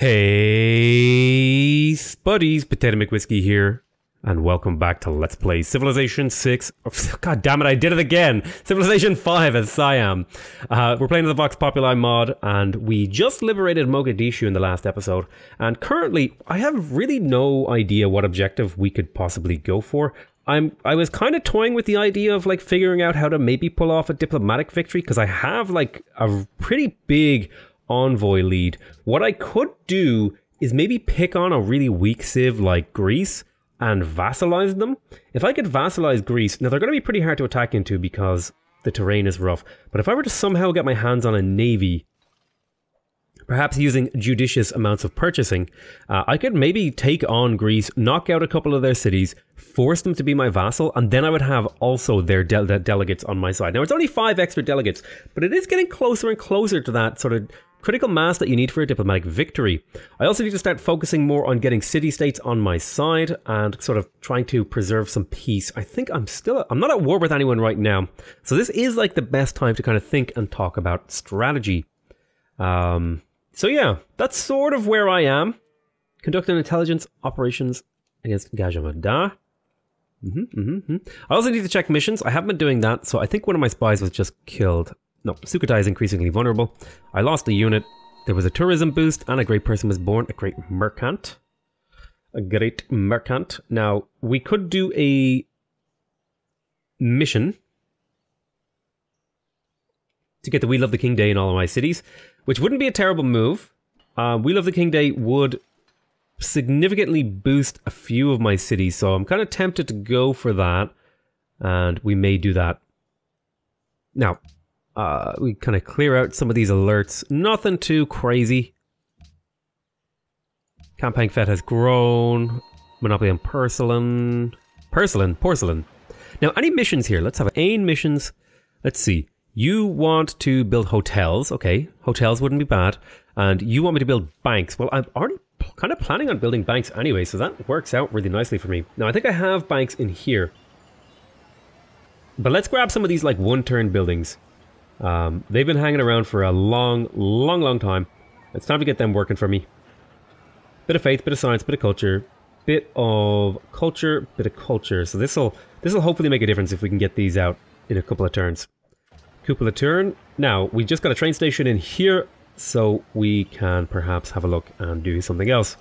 Hey, spuddies, Potatomcwhiskey here, and welcome back to Let's Play Civilization 6. Oh, God damn it, I did it again! Civilization 5 as Siam. We're playing the Vox Populi Mod, and we just liberated Mogadishu in the last episode. And currently, I have really no idea what objective we could possibly go for. I was kind of toying with the idea of like figuring out how to maybe pull off a diplomatic victory, because I have like a pretty big envoy lead. What I could do is maybe pick on a really weak civ like Greece and vassalize them. If I could vassalize Greece, now they're going to be pretty hard to attack into because the terrain is rough, but if I were to somehow get my hands on a navy, perhaps using judicious amounts of purchasing, I could maybe take on Greece, knock out a couple of their cities, force them to be my vassal, and then I would have also their delegates on my side. Now, it's only 5 extra delegates, but it is getting closer and closer to that sort of critical mass that you need for a diplomatic victory. I also need to start focusing more on getting city-states on my side and sort of trying to preserve some peace. I think I'm not at war with anyone right now, so this is like the best time to kind of think and talk about strategy. So yeah, that's sort of where I am. Conducting intelligence operations against Gajamada. I also need to check missions. I haven't been doing that, so I think one of my spies was just killed. No, Sukhothai is increasingly vulnerable. I lost a unit. There was a tourism boost, and a great person was born. A great merchant. A great merchant. Now, we could do a mission to get the We Love the King Day in all of my cities, which wouldn't be a terrible move. We Love the King Day would significantly boost a few of my cities, so I'm kind of tempted to go for that, and we may do that. Now, we kind of clear out some of these alerts. Nothing too crazy. Campaign Fed has grown. Monopoly on porcelain. Porcelain. Now, any missions here? Let's have AIM missions. Let's see. You want to build hotels. Okay, hotels wouldn't be bad. And you want me to build banks. Well, I'm already kind of planning on building banks anyway, so that works out really nicely for me. Now, I think I have banks in here. But let's grab some of these like one-turn buildings. They've been hanging around for a long time. It's time to get them working for me. Bit of faith, bit of science, bit of culture. Bit of culture, bit of culture. So this'll hopefully make a difference if we can get these out in a couple of turns. Couple of turn. Now, we just got a train station in here, so we can perhaps have a look and do something else.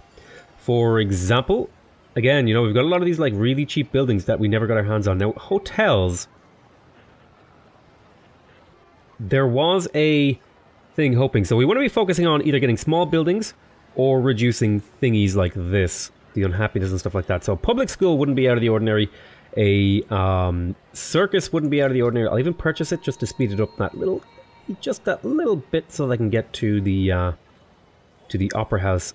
For example, again, you know, we've got a lot of these like really cheap buildings that we never got our hands on. Now, hotels. There was a thing hoping, so we want to be focusing on either getting small buildings or reducing thingies like this, the unhappiness and stuff like that. So public school wouldn't be out of the ordinary. A circus wouldn't be out of the ordinary. I'll even purchase it just to speed it up just that little bit, so that I can get to the opera house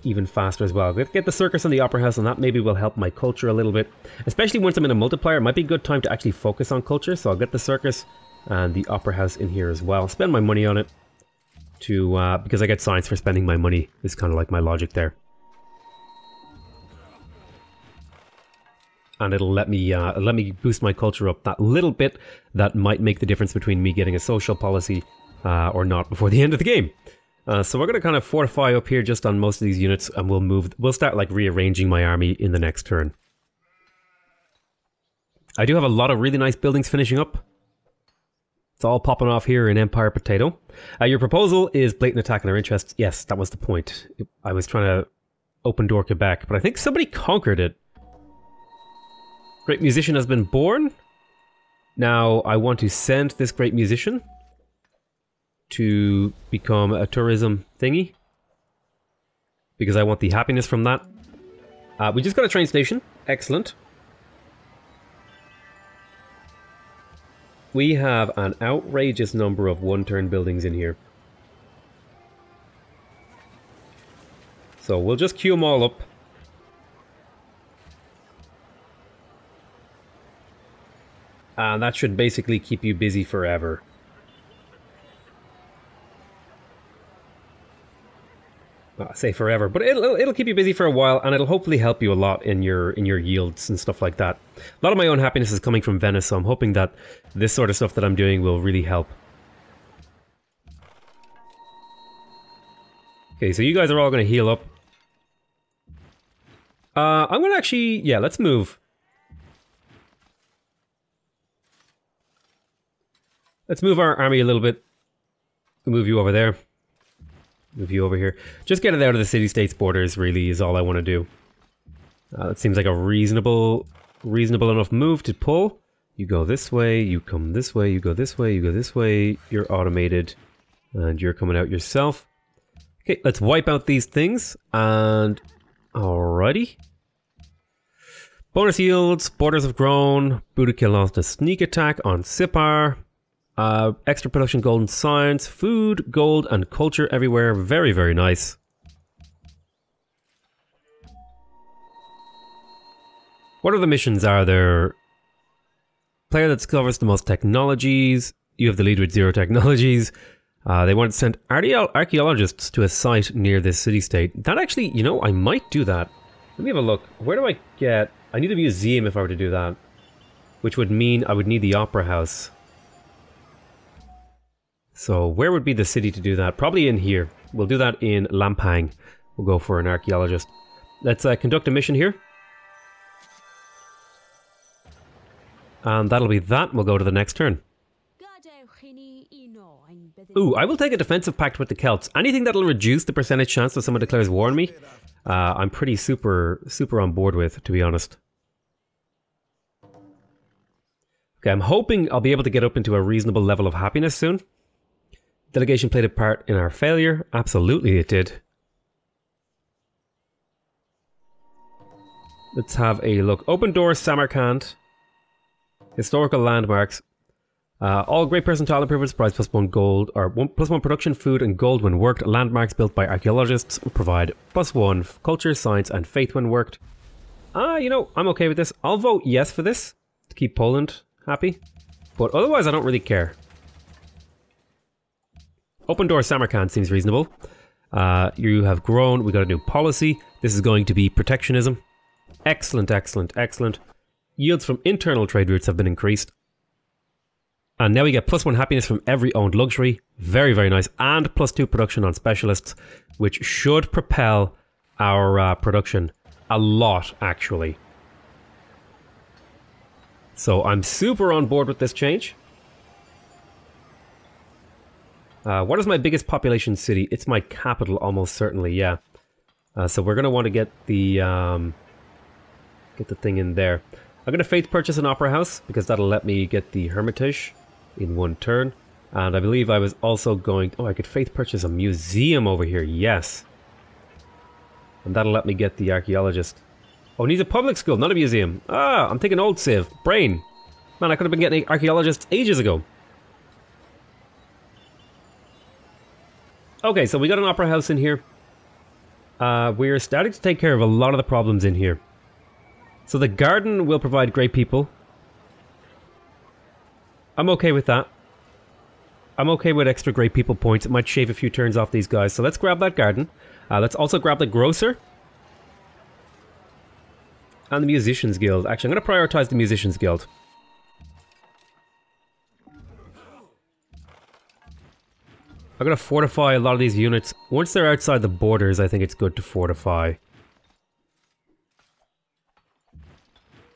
even faster as well. Get the circus and the opera house, and that maybe will help my culture a little bit, especially once I'm in a multiplier. It might be a good time to actually focus on culture, so I'll get the circus and the opera house in here as well. Spend my money on it to because I get science for spending my money. Is kind of like my logic there. And it'll let me boost my culture up that little bit. That might make the difference between me getting a social policy or not before the end of the game. So we're going to kind of fortify up here just on most of these units, and we'll start like rearranging my army in the next turn. I do have a lot of really nice buildings finishing up. It's all popping off here in Empire Potato. Your proposal is blatant attack on our interests. Yes, that was the point. I was trying to open door Quebec, but I think somebody conquered it. Great musician has been born. Now I want to send this great musician to become a tourism thingy, because I want the happiness from that. We just got a train station. Excellent. We have an outrageous number of one-turn buildings in here. So we'll just queue them all up. And that should basically keep you busy forever. I say forever, but it'll keep you busy for a while, and it'll hopefully help you a lot in your yields and stuff like that. A lot of my own happiness is coming from Venice, so I'm hoping that this sort of stuff that I'm doing will really help. Okay, so you guys are all going to heal up. I'm going to actually... Yeah, let's move. Let's move our army a little bit. We'll move you over there. Move you over here. Just get it out of the city-state's borders, really, is all I want to do. That seems like a reasonable enough move to pull. You go this way, you come this way, you go this way, you go this way. You're automated. And you're coming out yourself. Okay, let's wipe out these things. And... Alrighty. Bonus yields, borders have grown. Buddha lost a sneak attack on Sipar. Extra production gold and science, food, gold, and culture everywhere. Very, very nice. What other missions are there? Player that discovers the most technologies. You have the lead with 0 technologies. They want to send archaeologists to a site near this city-state. That actually, you know, I might do that. Let me have a look. Where do I get... I need a museum if I were to do that. Which would mean I would need the opera house. So where would be the city to do that? Probably in here. We'll do that in Lampang. We'll go for an archaeologist. Let's conduct a mission here. And that'll be that. We'll go to the next turn. Ooh, I will take a defensive pact with the Celts. Anything that'll reduce the percentage chance that someone declares war on me, I'm pretty super on board with, to be honest. Okay, I'm hoping I'll be able to get up into a reasonable level of happiness soon. Delegation played a part in our failure. Absolutely it did. Let's have a look. Open Door, Samarkand. Historical landmarks. All great percentile improvements prize +1 gold, or +1 production, food, and gold when worked. Landmarks built by archaeologists provide +1 culture, science, and faith when worked. You know, I'm okay with this. I'll vote yes for this to keep Poland happy. But otherwise, I don't really care. Open Door Samarkand seems reasonable. You have grown. We got a new policy. This is going to be protectionism. Excellent, excellent, excellent. Yields from internal trade routes have been increased. And now we get +1 happiness from every owned luxury. Very, very nice. And +2 production on specialists, which should propel our production a lot, actually. So I'm super on board with this change. What is my biggest population city? It's my capital, almost certainly, yeah. So we're going to want to get the thing in there. I'm going to faith purchase an opera house, because that'll let me get the Hermitage in one turn. And I believe I was also going... Oh, I could faith purchase a museum over here, yes. And that'll let me get the archaeologist. Oh, it needs a public school, not a museum. Ah, I'm thinking old Civ. Brain. Man, I could have been getting archaeologists ages ago. Okay, so we got an opera house in here. We're starting to take care of a lot of the problems in here. So the garden will provide great people. I'm okay with that. I'm okay with extra great people points. It might shave a few turns off these guys. So let's grab that garden. Let's also grab the grocer. And the Musicians Guild. Actually, I'm going to prioritize the Musicians Guild. I'm going to fortify a lot of these units. Once they're outside the borders, I think it's good to fortify.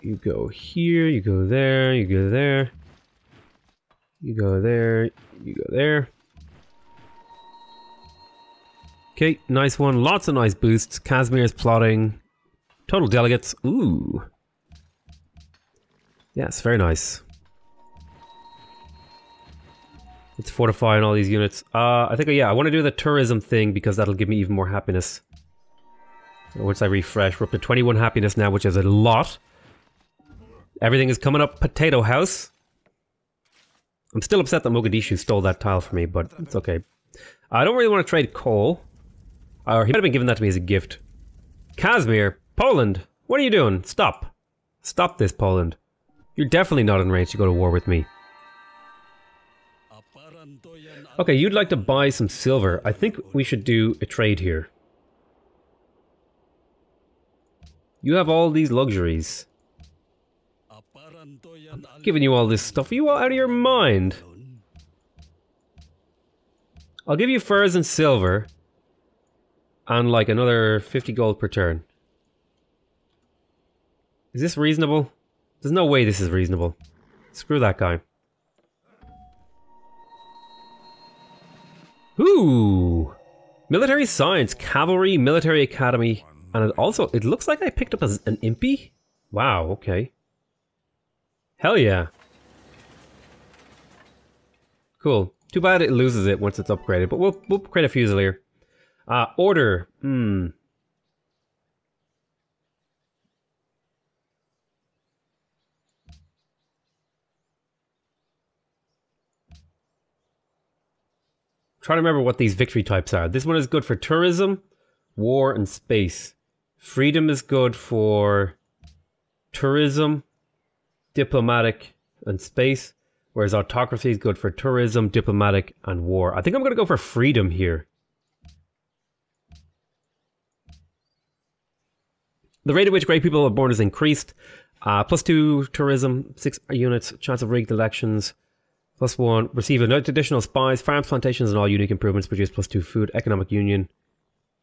You go here, you go there, you go there. You go there, you go there. Okay, nice one. Lots of nice boosts. Casimir's plotting. Total delegates. Ooh. Yes, very nice. Let's fortify on all these units. I think, yeah, I want to do the tourism thing because that'll give me even more happiness. Once I refresh, we're up to 21 happiness now, which is a lot. Everything is coming up. Potato House. I'm still upset that Mogadishu stole that tile from me, but it's okay. I don't really want to trade coal. Or he might have been giving that to me as a gift. Casimir, Poland, what are you doing? Stop. Stop this, Poland. You're definitely not in range to go to war with me. Okay, you'd like to buy some silver. I think we should do a trade here. You have all these luxuries. I'm giving you all this stuff. Are you all out of your mind? I'll give you furs and silver. and like another 50 gold per turn. Is this reasonable? There's no way this is reasonable. Screw that guy. Ooh! Military Science, Cavalry, Military Academy, and it looks like I picked up as an impy? Wow, okay. Hell yeah. Cool. Too bad it loses it once it's upgraded, but we'll create a Fusilier. Order. Trying to remember what these victory types are. This one is good for tourism, war, and space. Freedom is good for tourism, diplomatic, and space. Whereas autocracy is good for tourism, diplomatic, and war. I think I'm going to go for freedom here. The rate at which great people are born is increased. +2 tourism, 6 units, chance of rigged elections. +1, receive additional spies, farms, plantations, and all unique improvements. Produce +2 food, economic union.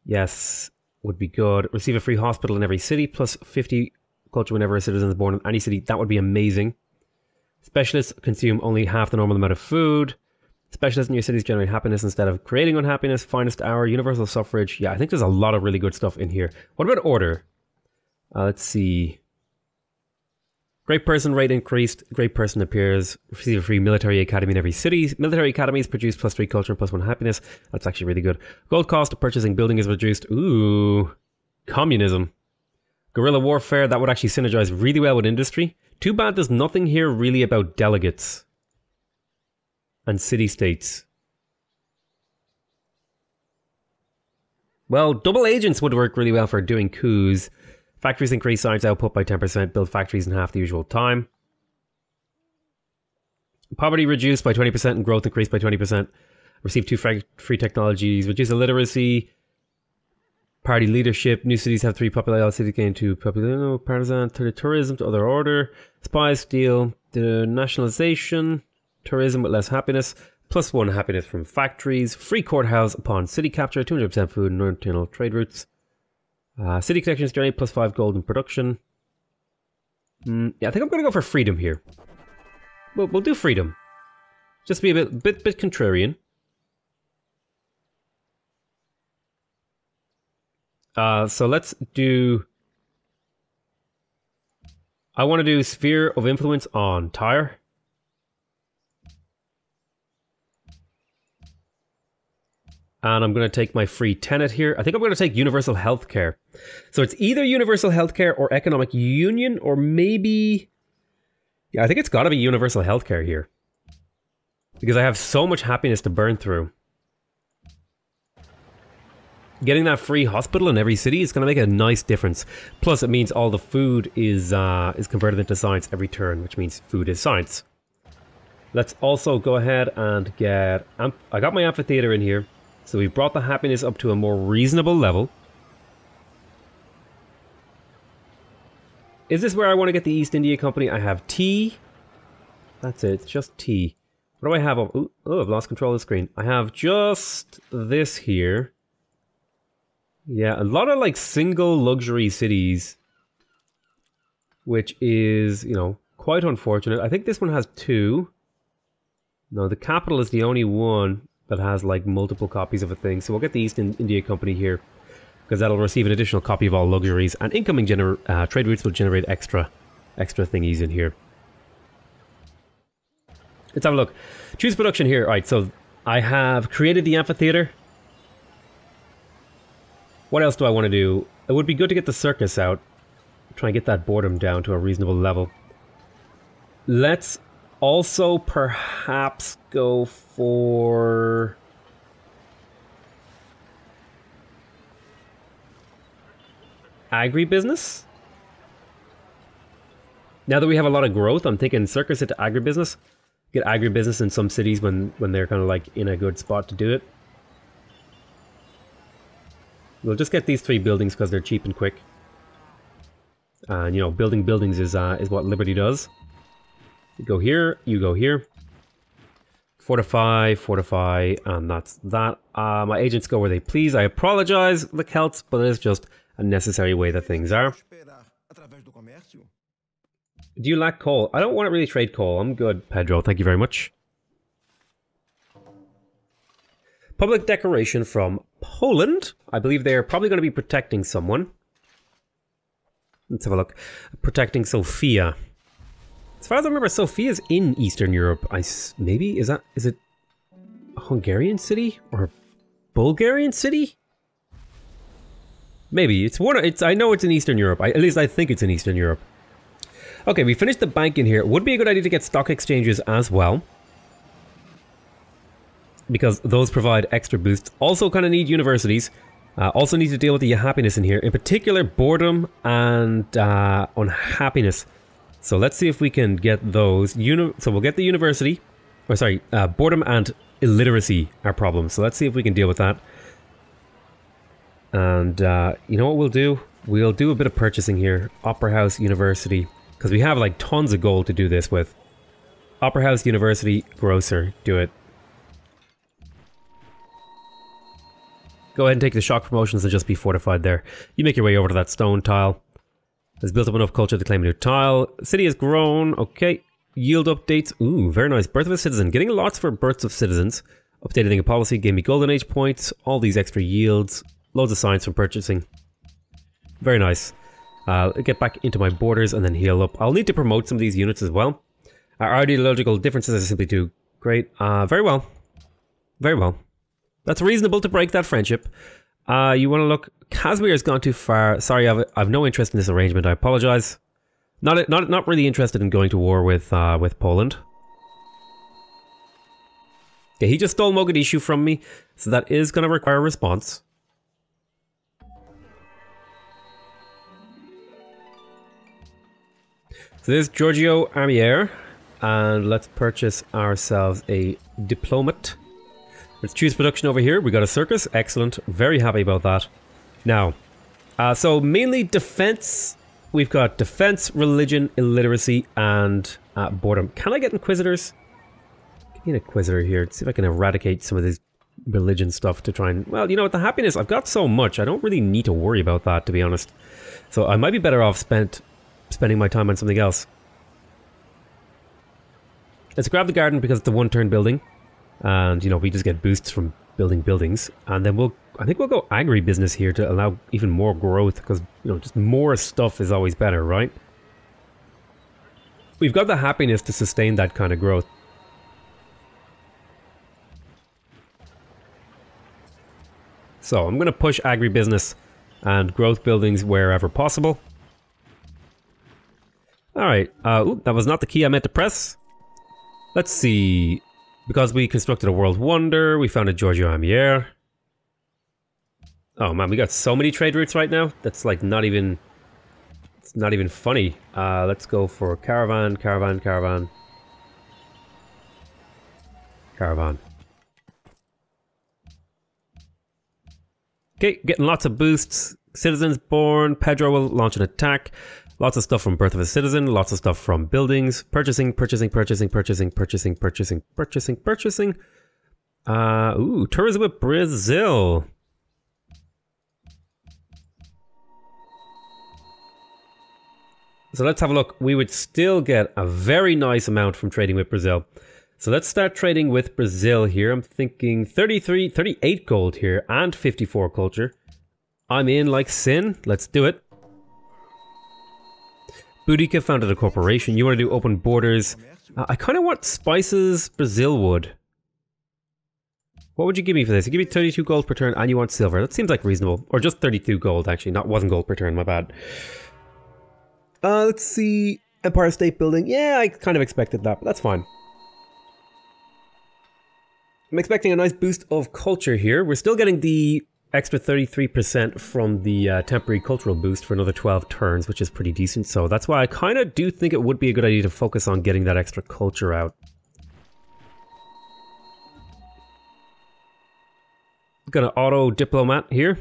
Yes, would be good. Receive a free hospital in every city, +50 culture whenever a citizen is born in any city. That would be amazing. Specialists consume only half the normal amount of food. Specialists in your cities generate happiness instead of creating unhappiness. Finest hour, universal suffrage. Yeah, I think there's a lot of really good stuff in here. What about order? Let's see. Great person rate increased. Great person appears. Receive a free military academy in every city. Military academies produce +3 culture and +1 happiness. That's actually really good. Gold cost of purchasing building is reduced. Ooh. Communism. Guerrilla warfare. That would actually synergize really well with industry. Too bad there's nothing here really about delegates. And city-states. Well, double agents would work really well for doing coups. Factories increase science output by 10%. Build factories in half the usual time. Poverty reduced by 20% and growth increased by 20%. Receive 2 free technologies. Reduce illiteracy. Party leadership. New cities have 3 popular cities gain 2 popular. Partisan. Tourism to other order. Spies steal. The nationalization. Tourism with less happiness. +1 happiness from factories. Free courthouse upon city capture. 200% food and internal trade routes. City connections journey +5 gold in production. Yeah, I think I'm going to go for freedom here. We'll do freedom. Just to be a bit contrarian. So let's do... I want to do sphere of influence on Tyre. And I'm going to take my free tenet here. I think I'm going to take universal healthcare. So it's either universal healthcare or economic union, or maybe... Yeah, I think it's got to be universal healthcare here. Because I have so much happiness to burn through. Getting that free hospital in every city is going to make a nice difference. Plus, it means all the food is converted into science every turn, which means food is science. Let's also go ahead and get... I got my amphitheater in here. So we've brought the happiness up to a more reasonable level. Is this where I want to get the East India Company? I have tea. That's it, it's just tea. What do I have? Oh, I've lost control of the screen. I have just this here. Yeah, a lot of like single luxury cities. Which is, you know, quite unfortunate. I think this one has 2. No, the capital is the only one that has like multiple copies of a thing. So we'll get the East India Company here, because that'll receive an additional copy of all luxuries, and incoming trade routes will generate extra thingies in here. Let's have a look. Choose production here. Alright, so I have created the amphitheater. What else do I want to do? It would be good to get the circus out. Try and get that boredom down to a reasonable level. Let's also perhaps go for... agribusiness? Now that we have a lot of growth, I'm thinking circus into agribusiness. Get agribusiness in some cities when they're kind of like in a good spot to do it. We'll just get these 3 buildings because they're cheap and quick. And, you know, building buildings is what Liberty does. You go here, you go here. Fortify, fortify, and that's that. My agents go where they please. I apologize, the Celts, but it is just a necessary way that things are. Do you lack coal? I don't want to really trade coal. I'm good, Pedro. Thank you very much. Public decoration from Poland. I believe they're probably going to be protecting someone. Let's have a look. Protecting Sofia. As far as I remember, Sofia's in Eastern Europe. Maybe? Is it a Hungarian city? Or a Bulgarian city? Maybe. I know it's in Eastern Europe. At least I think it's in Eastern Europe. Okay, we finished the bank in here. It would be a good idea to get stock exchanges as well, because those provide extra boosts. Also kind of need universities. Also need to deal with the happiness in here. In particular, boredom and unhappiness. So let's see if we can get those. So we'll get the university. Or sorry, boredom and illiteracy are problems. So let's see if we can deal with that. And you know what we'll do? We'll do a bit of purchasing here. Opera House, University. Because we have like tons of gold to do this with. Opera House, University, Grocer. Do it. Go ahead and take the shock promotions and just be fortified there. You make your way over to that stone tile. Has built up enough culture to claim a new tile. City has grown. Okay. Yield updates. Ooh, very nice. Birth of a citizen. Getting lots for births of citizens. Updating a policy. Gave me golden age points. All these extra yields. Loads of science from purchasing. Very nice. Get back into my borders and then heal up. I'll need to promote some of these units as well. Our ideological differences are simply too great. Very well. Very well. That's reasonable to break that friendship. You want to look... Casimir has gone too far. Sorry, I've no interest in this arrangement. I apologize. Not really interested in going to war with Poland. Okay, he just stole Mogadishu from me, so that is going to require a response. So there's Giorgio Armier, and let's purchase ourselves a diplomat. Let's choose production over here. We got a circus. Excellent. Very happy about that. Now, so mainly defense. We've got defense, religion, illiteracy, and boredom. Can I get inquisitors? Give me an inquisitor here. Let's see if I can eradicate some of this religion stuff to try and... Well, you know what? The happiness, I've got so much. I don't really need to worry about that, to be honest. So I might be better off spending my time on something else. Let's grab the garden because it's a one-turn building. And, you know, we just get boosts from building buildings. And then I think we'll go agribusiness here to allow even more growth. Because, you know, just more stuff is always better, right? We've got the happiness to sustain that kind of growth. So, I'm going to push agribusiness and growth buildings wherever possible. Alright, that was not the key I meant to press. Let's see... Because we constructed a world wonder, we found a Giorgio Armier. Oh man, we got so many trade routes right now. That's like not even... It's not even funny. Let's go for caravan, caravan, caravan. Caravan. Okay, getting lots of boosts. Citizens born. Pedro will launch an attack. Lots of stuff from Birth of a Citizen, lots of stuff from buildings, purchasing, purchasing, purchasing, purchasing, purchasing, purchasing, purchasing, purchasing. Ooh, tourism with Brazil. So let's have a look. We would still get a very nice amount from trading with Brazil. So let's start trading with Brazil here. I'm thinking 38 gold here and 54 culture. I'm in like sin. Let's do it. Boudica founded a corporation. You want to do open borders. I kind of want spices, Brazil wood. What would you give me for this? You give me 32 gold per turn and you want silver. That seems like reasonable. Or just 32 gold actually. Wasn't gold per turn, my bad. Let's see. Empire State Building. Yeah, I kind of expected that, but that's fine. I'm expecting a nice boost of culture here. We're still getting the extra 33% from the temporary cultural boost for another 12 turns, which is pretty decent. So that's why I kind of do think it would be a good idea to focus on getting that extra culture out. Gonna auto diplomat here.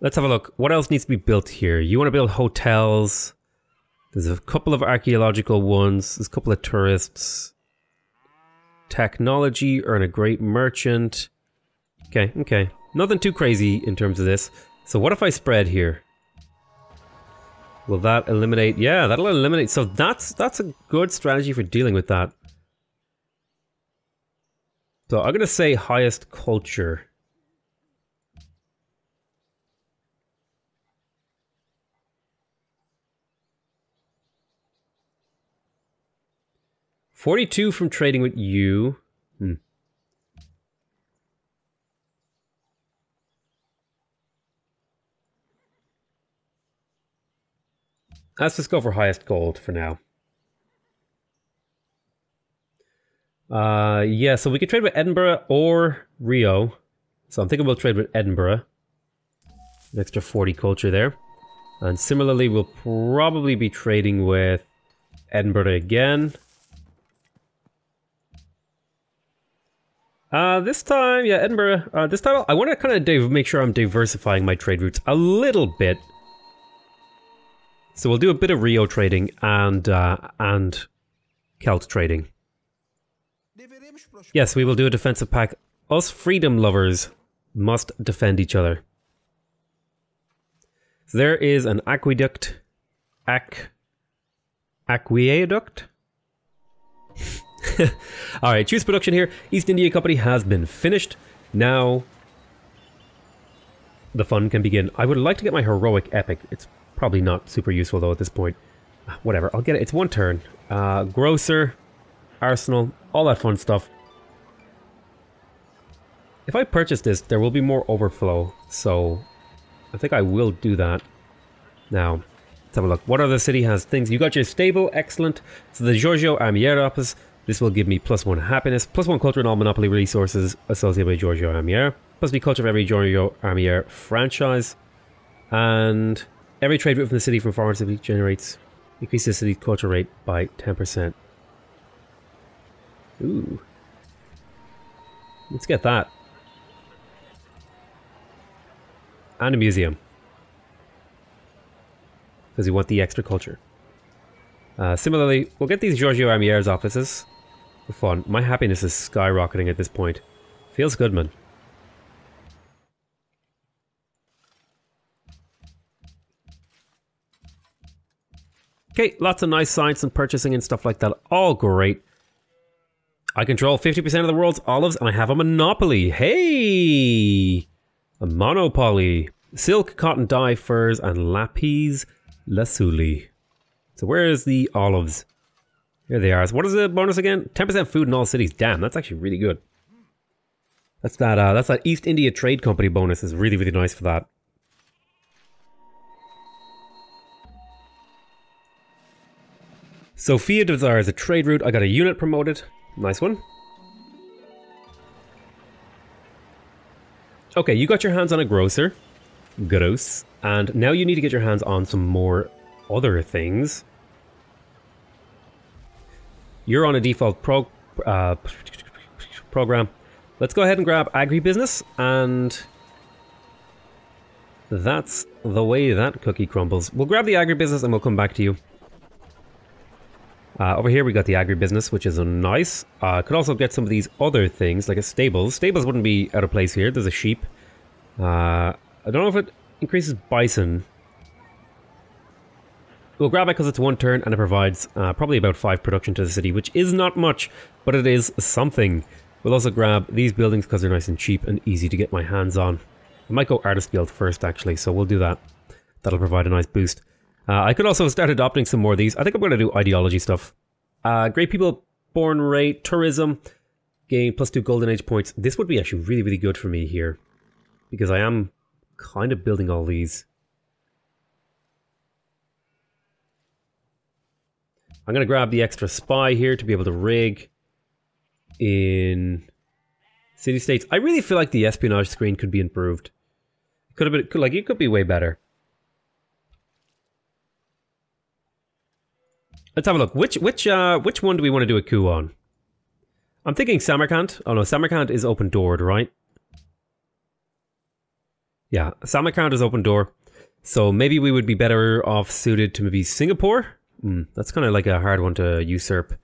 Let's have a look. What else needs to be built here? You want to build hotels. There's a couple of archaeological ones. There's a couple of tourists. technology, earn a great merchant. Okay, okay. Nothing too crazy in terms of this. So what if I spread here? Will that eliminate? Yeah, that'll eliminate. So that's a good strategy for dealing with that. So I'm gonna say highest culture. $42 from trading with you. Let's just go for highest gold for now. Yeah, so we could trade with Edinburgh or Rio. So I'm thinking we'll trade with Edinburgh. An extra 40 culture there. And similarly, we'll probably be trading with Edinburgh again. This time, yeah, Edinburgh. This time, I want to kind of make sure I'm diversifying my trade routes a little bit. So we'll do a bit of Rio trading and Celt trading. Yes, we will do a defensive pact. Us freedom lovers must defend each other. So there is an aqueduct. Aqueduct? Alright, choose production here. East India Company has been finished. Now the fun can begin. I would like to get my heroic epic. It's probably not super useful though at this point. Whatever, I'll get it. It's one turn. Grocer, arsenal, all that fun stuff. If I purchase this, there will be more overflow, so I think I will do that. Now, let's have a look. What other city has things? You got your stable, excellent. So the Giorgio Armier office, this will give me +1 happiness, +1 culture and all monopoly resources associated with Giorgio Armier, plus the culture of every Giorgio Armier franchise, and every trade route from the city from foreign city generates, increases the city's culture rate by 10%. Ooh. Let's get that. And a museum. Because we want the extra culture. Similarly, we'll get these Giorgio Armier's offices for fun. My happiness is skyrocketing at this point. Feels good, man. Okay, lots of nice science and purchasing and stuff like that. All great. I control 50% of the world's olives and I have a monopoly. Hey! A monopoly. Silk, cotton, dye, furs, and lapis lazuli. So where is the olives? Here they are. So what is the bonus again? 10% food in all cities. Damn, that's actually really good. That's that East India Trade Company bonus is really, really nice for that. Sophia desires a trade route. I got a unit promoted. Nice one. Okay, you got your hands on a grocer. Gross. And now you need to get your hands on some more other things. You're on a default program. Let's go ahead and grab agribusiness, and that's the way that cookie crumbles. We'll grab the agribusiness and we'll come back to you. Over here we got the agribusiness, which is nice. Could also get some of these other things, like a stables. Stables wouldn't be out of place here. There's a sheep. I don't know if it increases bison. We'll grab it because it's one turn and it provides probably about 5 production to the city, which is not much, but it is something. We'll also grab these buildings because they're nice and cheap and easy to get my hands on. I might go Artist Guild first, actually, so we'll do that. That'll provide a nice boost. I could also start adopting some more of these. I think I'm going to do ideology stuff. Great people, born rate, tourism, gain +2 golden age points. This would be actually really, really good for me here, because I am kind of building all these. I'm going to grab the extra spy here to be able to rig in city-states. I really feel like the espionage screen could be improved. It could have been, it could be way better. Let's have a look. Which one do we want to do a coup on? I'm thinking Samarkand. Oh no, Samarkand is open doored, right? Yeah, Samarkand is open door. So maybe we would be better off suited to maybe Singapore. That's kind of like a hard one to usurp.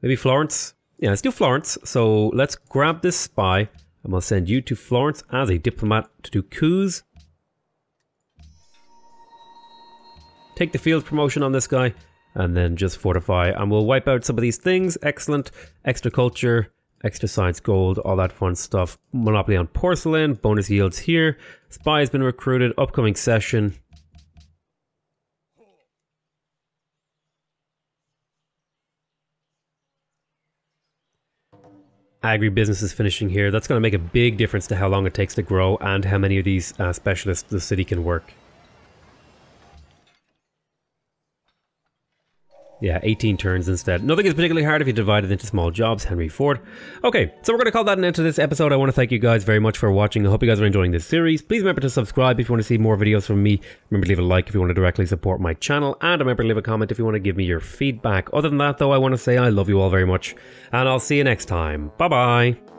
Maybe Florence. Yeah, let's do Florence. So let's grab this spy and we'll send you to Florence as a diplomat to do coups. Take the field promotion on this guy and then just fortify, and we'll wipe out some of these things. Excellent. Extra culture, extra science gold, all that fun stuff. Monopoly on porcelain, bonus yields here. Spy has been recruited, upcoming session. Agribusiness is finishing here. That's going to make a big difference to how long it takes to grow and how many of these specialists the city can work. Yeah, 18 turns instead. Nothing is particularly hard if you divide it into small jobs. Henry Ford. Okay, so we're going to call that an end to this episode. I want to thank you guys very much for watching. I hope you guys are enjoying this series. Please remember to subscribe if you want to see more videos from me. Remember to leave a like if you want to directly support my channel. And remember to leave a comment if you want to give me your feedback. Other than that, though, I want to say I love you all very much. And I'll see you next time. Bye-bye.